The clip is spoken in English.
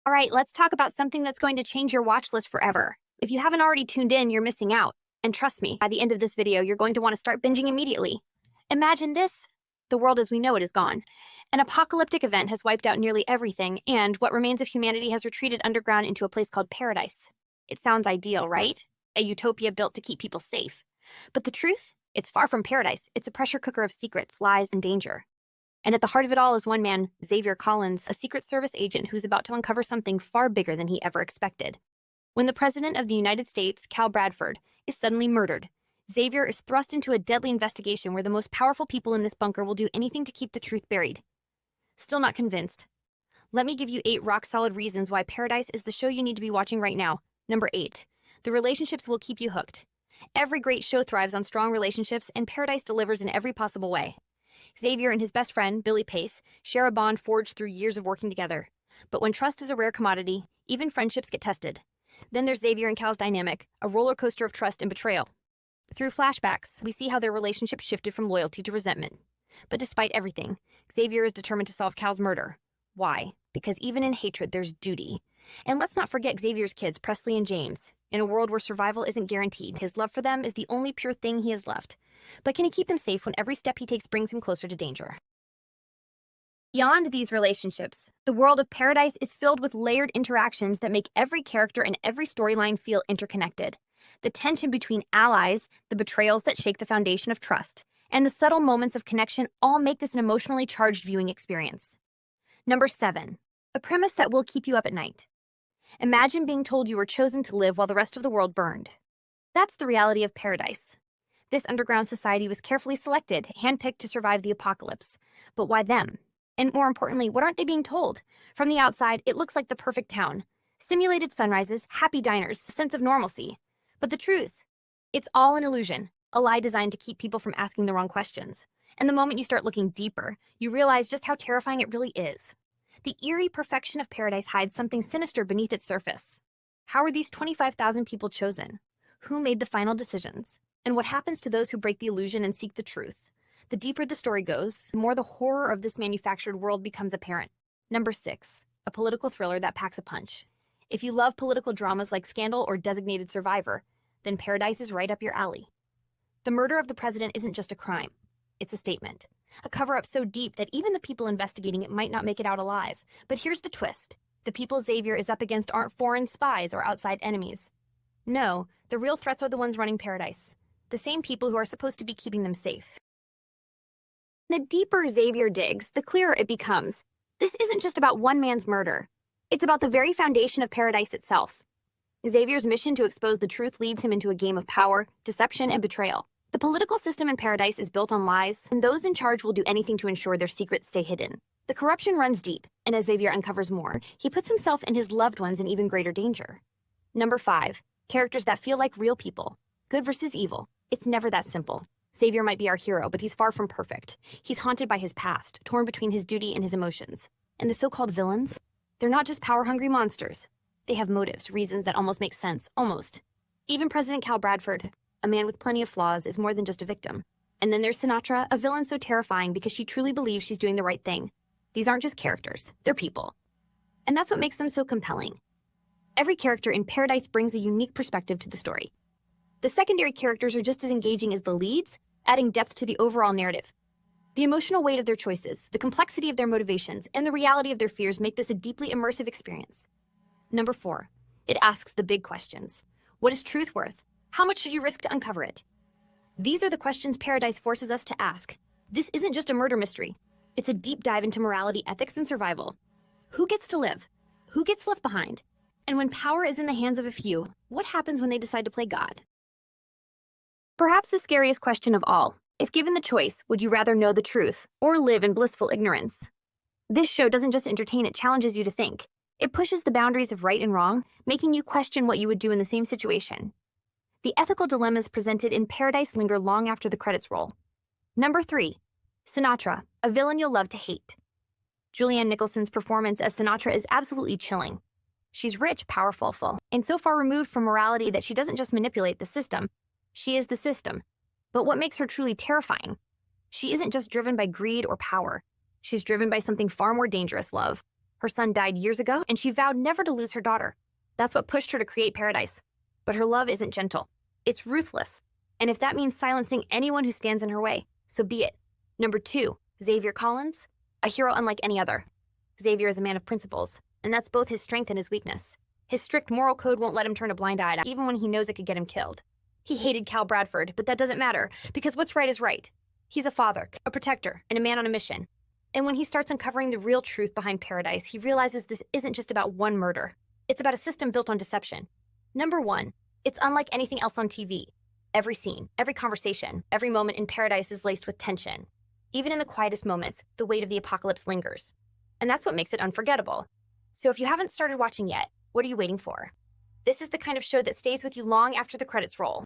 All right, let's talk about something that's going to change your watch list forever. If you haven't already tuned in, you're missing out. And trust me, by the end of this video, you're going to want to start binging immediately. Imagine this. The world as we know it is gone. An apocalyptic event has wiped out nearly everything, and what remains of humanity has retreated underground into a place called paradise. It sounds ideal, right? A utopia built to keep people safe. But the truth? It's far from paradise. It's a pressure cooker of secrets, lies, and danger. And at the heart of it all is one man, Xavier Collins, a Secret Service agent who's about to uncover something far bigger than he ever expected. When the President of the United States, Cal Bradford, is suddenly murdered, Xavier is thrust into a deadly investigation where the most powerful people in this bunker will do anything to keep the truth buried. Still not convinced? Let me give you 8 rock-solid reasons why Paradise is the show you need to be watching right now. Number 8. The relationships will keep you hooked. Every great show thrives on strong relationships, and Paradise delivers in every possible way. Xavier and his best friend, Billy Pace, share a bond forged through years of working together. But when trust is a rare commodity, even friendships get tested. Then there's Xavier and Cal's dynamic, a roller coaster of trust and betrayal. Through flashbacks, we see how their relationship shifted from loyalty to resentment. But despite everything, Xavier is determined to solve Cal's murder. Why? Because even in hatred, there's duty. And let's not forget Xavier's kids, Presley and James. In a world where survival isn't guaranteed, his love for them is the only pure thing he has left. But can he keep them safe when every step he takes brings him closer to danger? Beyond these relationships, the world of Paradise is filled with layered interactions that make every character and every storyline feel interconnected. The tension between allies, the betrayals that shake the foundation of trust, and the subtle moments of connection all make this an emotionally charged viewing experience. Number 7. A premise that will keep you up at night. Imagine being told you were chosen to live while the rest of the world burned. That's the reality of Paradise. This underground society was carefully selected, handpicked to survive the apocalypse. But why them? And more importantly, what aren't they being told? From the outside, it looks like the perfect town. Simulated sunrises, happy diners, a sense of normalcy. But the truth? It's all an illusion, a lie designed to keep people from asking the wrong questions. And the moment you start looking deeper, you realize just how terrifying it really is. The eerie perfection of Paradise hides something sinister beneath its surface. How are these 25,000 people chosen? Who made the final decisions? And what happens to those who break the illusion and seek the truth? The deeper the story goes, the more the horror of this manufactured world becomes apparent. Number 6. A political thriller that packs a punch. If you love political dramas like Scandal or Designated Survivor, then Paradise is right up your alley. The murder of the president isn't just a crime. It's a statement. A cover-up so deep that even the people investigating it might not make it out alive. But here's the twist. The people Xavier is up against aren't foreign spies or outside enemies. No, the real threats are the ones running Paradise. The same people who are supposed to be keeping them safe. The deeper Xavier digs, the clearer it becomes. This isn't just about one man's murder. It's about the very foundation of Paradise itself. Xavier's mission to expose the truth leads him into a game of power, deception, and betrayal. The political system in Paradise is built on lies, and those in charge will do anything to ensure their secrets stay hidden. The corruption runs deep, and as Xavier uncovers more, he puts himself and his loved ones in even greater danger. Number 5. Characters that feel like real people. Good versus evil. It's never that simple. Xavier might be our hero, but he's far from perfect. He's haunted by his past, torn between his duty and his emotions. And the so-called villains? They're not just power-hungry monsters. They have motives, reasons that almost make sense, almost. Even President Cal Bradford, a man with plenty of flaws, is more than just a victim. And then there's Sinatra, a villain so terrifying because she truly believes she's doing the right thing. These aren't just characters, they're people. And that's what makes them so compelling. Every character in Paradise brings a unique perspective to the story. The secondary characters are just as engaging as the leads, adding depth to the overall narrative. The emotional weight of their choices, the complexity of their motivations, and the reality of their fears make this a deeply immersive experience. Number 4. It asks the big questions. What is truth worth? How much should you risk to uncover it? These are the questions Paradise forces us to ask. This isn't just a murder mystery. It's a deep dive into morality, ethics, and survival. Who gets to live? Who gets left behind? And when power is in the hands of a few, what happens when they decide to play God? Perhaps the scariest question of all. If given the choice, would you rather know the truth or live in blissful ignorance? This show doesn't just entertain, it challenges you to think. It pushes the boundaries of right and wrong, making you question what you would do in the same situation. The ethical dilemmas presented in Paradise linger long after the credits roll. Number 3. Sinatra, a villain you'll love to hate. Julianne Nicholson's performance as Sinatra is absolutely chilling. She's rich, powerful, and so far removed from morality that she doesn't just manipulate the system, she is the system. But what makes her truly terrifying? She isn't just driven by greed or power. She's driven by something far more dangerous, love. Her son died years ago, and she vowed never to lose her daughter. That's what pushed her to create Paradise. But her love isn't gentle. It's ruthless. And if that means silencing anyone who stands in her way, so be it. Number 2, Xavier Collins, a hero unlike any other. Xavier is a man of principles, and that's both his strength and his weakness. His strict moral code won't let him turn a blind eye, even when he knows it could get him killed. He hated Cal Bradford, but that doesn't matter, because what's right is right. He's a father, a protector, and a man on a mission. And when he starts uncovering the real truth behind Paradise, he realizes this isn't just about one murder. It's about a system built on deception. Number 1, it's unlike anything else on TV. Every scene, every conversation, every moment in Paradise is laced with tension. Even in the quietest moments, the weight of the apocalypse lingers. And that's what makes it unforgettable. So if you haven't started watching yet, what are you waiting for? This is the kind of show that stays with you long after the credits roll.